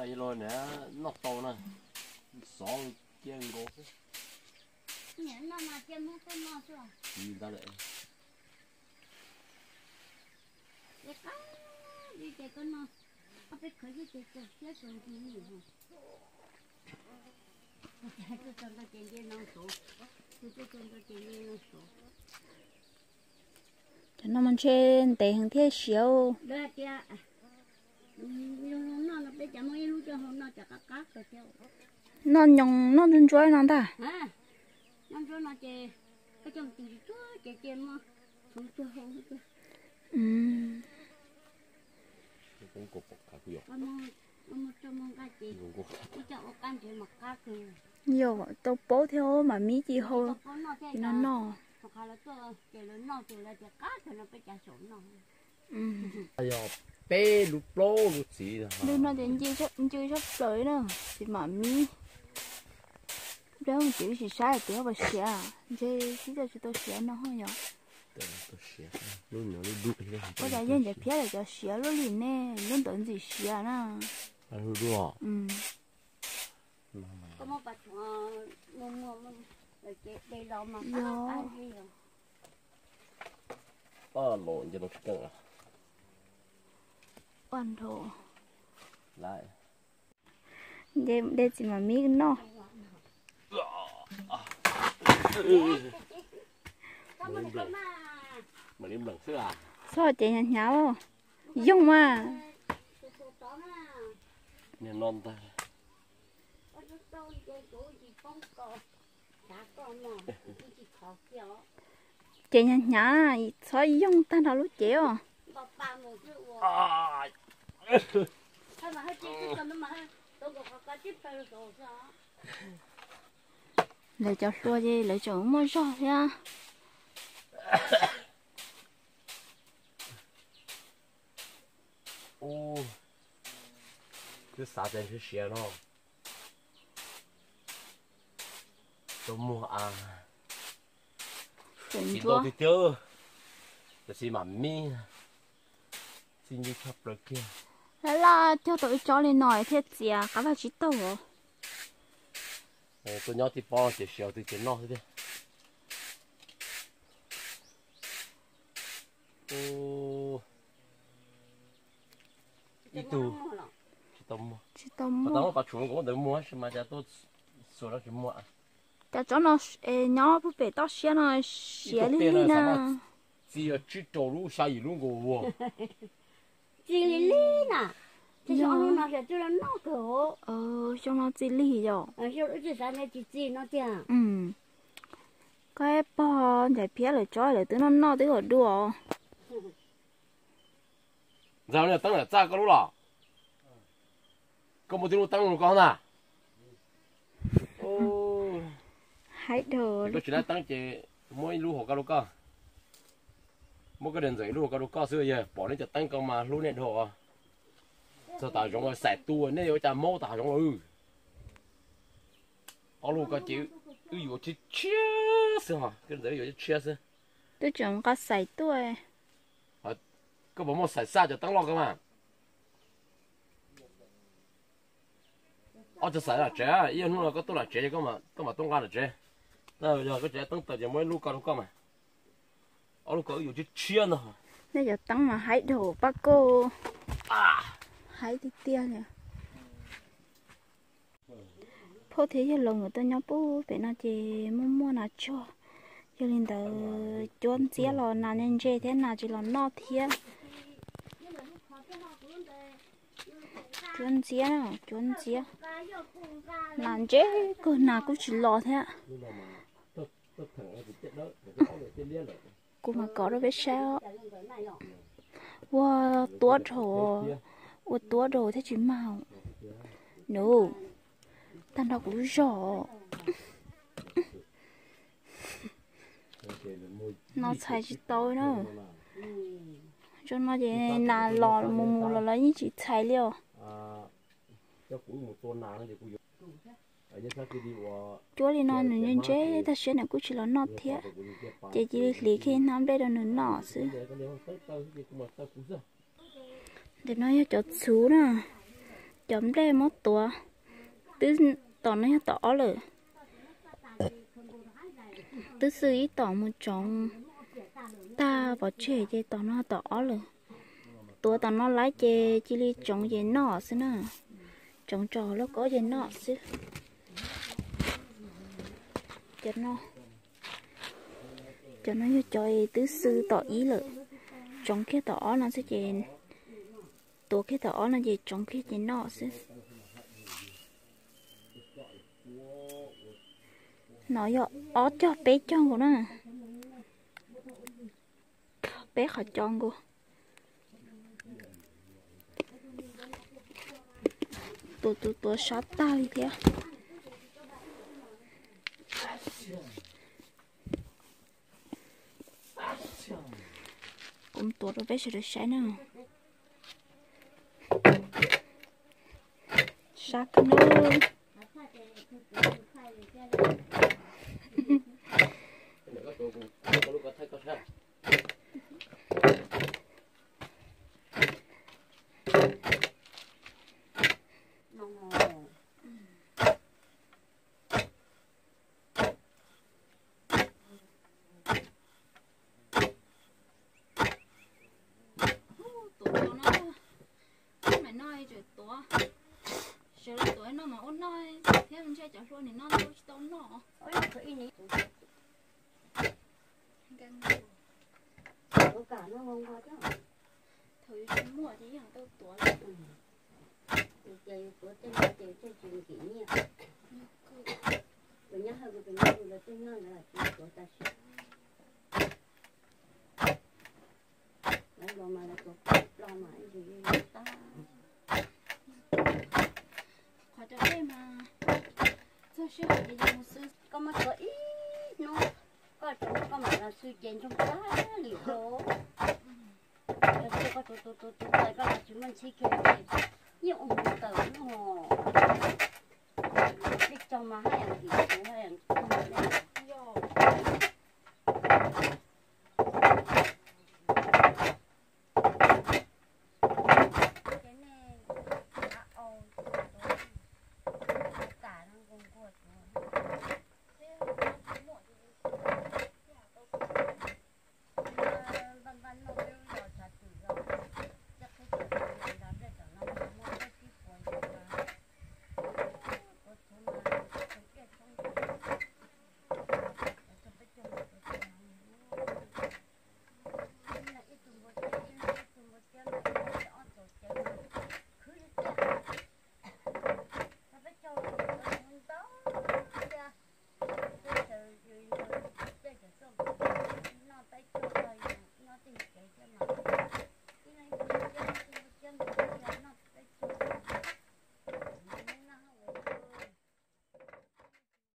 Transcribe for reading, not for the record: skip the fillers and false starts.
Ai rồi nè, nó to nè, sọ chiên gỗ. Nhớ nó mà chiên không có nó chưa? Nhìn ta lại. Để cá đi chơi con nó, ở bên khởi cái chơi chơi chơi chơi gì nhỉ? Chơi chơi chơi chơi chơi nó số, chơi chơi chơi chơi nó số. Nó mình trên để hàng thế xíu. Đây kia, nó bây giờ mới lúc cho nó chả cá rồi theo. Nó nhong nó đun chuối nó ta. À, nó cho nó chơi cái trong từ chuối chơi mà không chơi không chơi. Cũng cục cả cái gì. Ông cho mong cái gì? Cái chậu can chơi mặc cá thì. Nhiều tao bố theo mà mí gì thôi. Nó no. Hoặc là tôi chơi lớn no chơi là chơi cá thì nó phải trả số nó. Ai giờ bé lút lô lút gì rồi. Đừng nói đến chơi sắp tới nữa. Thì mà mí. Đó không chịu gì sai thì không phải xỉa. Chơi chỉ cho tôi xỉa nó thôi nhở. Tôi xỉa. Lúc nào lúc đục cái. Bây giờ dân để phía là cho xỉa lúc liền nè. Lúc tưởng gì xỉa nè. Anh hư đúng không? Có một bạch mua để lo mà ăn gì rồi. Lộn cho nó căng à. Ăn thổ. Lại. Đây chỉ mà mí nó. Mà em lần xưa à? Sao chị nhạt nháo không? Dùng mà. Nên non ta. Chị nhạt nhã sao dùng ta nào lúc chị à? Lấy cho xua đi, lấy cho mua rõ nha. Ô, cứ xả tiền cứ xỉa nó. Tôi mua à. Chuẩn Chị chúa. tôi thì chưa. Tôi xin mà mi. Xin đi khắp rồi kia. Thế là theo tôi cho lên nói thế gì à? Các bạn chỉ tàu hả? Tôi nhớ thì bao chỉ xỉa thì nó thế. Ô. Ít tu. Chỉ tao mua. Chỉ tàu Mà mua. tao bắt chuồng cũng được mua, mà cha tôi số đó chỉ mua. Cho nó nhỏ bút bể tao xé nó xé lên nè. Chỉ là chỉ trâu lú xa gì luôn cô. Chỉ lý nè. Thì cho nó sẽ cho nó cổ. Cho nó chỉ lý rồi. Cho nó chỉ sáng này chỉ nó tiền. Cái bò để phía lại cho lại tới nó tới ở đùa. Giờ này tăng là ra cái lú là. Có một tiếng tăng một con à? Ô. Hãy đồ. Có chuyện là tăng chỉ mỗi lú hồ cá lú cá. Mỗi cái đèn giấy lú hồ cá lú cá xưa giờ bỏ lên cho tăng con mà lú nẹt hồ. Sao ta giống là sạch tua nên ở cha mô ta giống ở lú cá chịu. Ui chỉ chia sao? Cái giấy rồi chia sao? Tôi chọn có sạch tuổi. Có bộ một sạch xa cho tăng lo cơ mà. Cho sạch là trẻ, yêu nó là có tôi là trẻ có mà tung ra là trẻ. Bây giờ cái trẻ tăng từ giờ mới lú cá mà. Ở lú cá ui chỉ chia nữa. Bây giờ tăng mà hãy đồ bác cô. Hãy đi tia nè. Phố thế giờ lòng người ta nhóc bố phải nó chỉ mua nào cho. Cho nên tờ chốn xía lò nào nên chê thế nào chỉ là no thiê. Chốn xía nào, chốn xía. Nàng chê cơ nào cũng chỉ lò thế ạ. Cô mà có đâu biết sao. Wow, tua đồ thế chứ màu. No. Ta nó cũng rõ. Nó xài chỉ tôi nữa. Cho nó vậy là lò mù là lấy như chị xài liều. Chúa đi nói nên chế ta sẽ là cũng chỉ là nó thiệt. Chỉ lý khi năm đây là nó xứ. Để nói cho chú nè. chấm đây một tua tứ tỏ nó tỏ rồi tứ sư ý tỏ một chồng ta bỏ chơi chơi tỏ nó tỏ rồi tua tỏ nó lái chơi chỉ li chồng chơi nọ xí nè chồng trò nó có chơi nọ xí cho nó như chơi tứ sư tỏ ý rồi chồng kia tỏ nó sẽ chơi tua kia tỏ nó chơi chồng kia chơi nọ xí nó giờ ó cho bé chọn của nó bé khỏi chọn của tua sát tao đi thế cũng tua nó bé sẽ được sáng nào sát cái nữa tuổi nó mà ôn nói thế mình chơi chả luôn thì nó đâu nó ôi nó cứ ini có cả nó không qua chứ thời mua thì hàng đâu tuổi thì chơi của tên chơi chuyện kỹ nha rồi nhớ hơn cái này là tôi nhớ là chuyện của ta sẽ lấy lo mà là có lo mà gì ta khỏi cho em mà sao chưa thì một sư có mà có ít nó có mà là sư chén trong cá liệu đó rồi chưa có tụt lại có là chúng mình chỉ kêu nhiều ông tớ nó